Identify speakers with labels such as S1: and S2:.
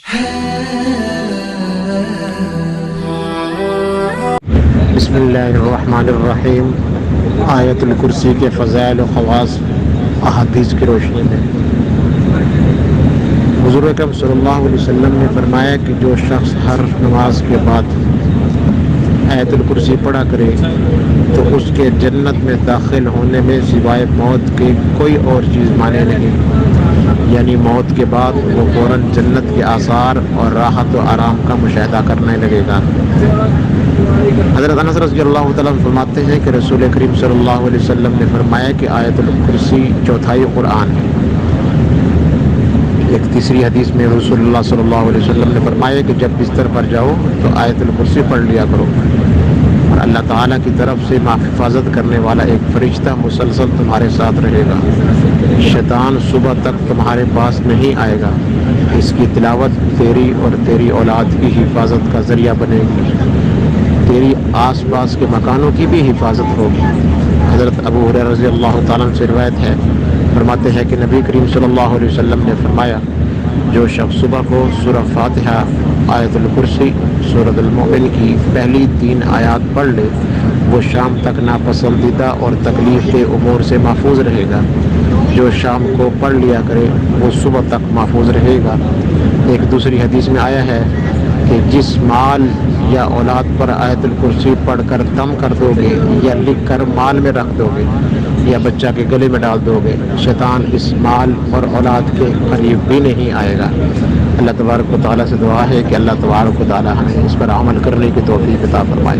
S1: بسم اللہ الرحمن الرحیم۔ آیت الکرسی کے فضائل و خواص احادیث کی روشنی میں حضور اکرم صلی اللہ علیہ وسلم نے فرمایا کہ جو شخص ہر نماز کے بعد آیت الکرسی پڑھا کرے تو اس کے جنت میں داخل ہونے میں سوائے موت کے کوئی اور چیز مانے نہیں، یعنی موت کے بعد وہ فوراً جنت کے آثار اور راحت و آرام کا مشاہدہ کرنے لگے گا۔ حضرت انس رضی اللہ تعالیٰ عنہ فرماتے ہیں کہ رسول کریم صلی اللہ علیہ وسلم نے فرمایا کہ آیت الکرسی چوتھائی قرآن ہے۔ ایک تیسری حدیث میں رسول اللہ صلی اللہ علیہ وسلم نے فرمایا کہ جب بستر پر جاؤ تو آیت الکرسی پڑھ لیا کرو، اور اللہ تعالیٰ کی طرف سے حفاظت کرنے والا ایک فرشتہ مسلسل تمہارے ساتھ رہے گا، شیطان صبح تک تمہارے پاس نہیں آئے گا۔ اس کی تلاوت تیری اور تیری اولاد کی حفاظت کا ذریعہ بنے گی، تیری آس پاس کے مکانوں کی بھی حفاظت ہوگی۔ حضرت ابو ہریرہ رضی اللہ تعالیٰ عنہ سے روایت ہے، فرماتے ہیں کہ نبی کریم صلی اللہ علیہ وسلم نے فرمایا، جو شخص صبح کو سورہ فاتحہ، آیت الکرسی، سورۃ المؤمن کی پہلی 3 آیات پڑھ لے، وہ شام تک ناپسندیدہ اور تکلیف کے امور سے محفوظ رہے گا۔ جو شام کو پڑھ لیا کرے وہ صبح تک محفوظ رہے گا۔ ایک دوسری حدیث میں آیا ہے کہ جس مال یا اولاد پر آیت الکرسی پڑھ کر دم کر دو گے، یا لکھ کر مال میں رکھ دو گے، یا بچہ کے گلے میں ڈال دو گے، شیطان اس مال اور اولاد کے قریب بھی نہیں آئے گا۔ اللہ تبارک و تعالیٰ سے دعا ہے کہ اللہ تبارک و تعالیٰ ہمیں اس پر عمل کرنے کی توفیق عطا فرمائے۔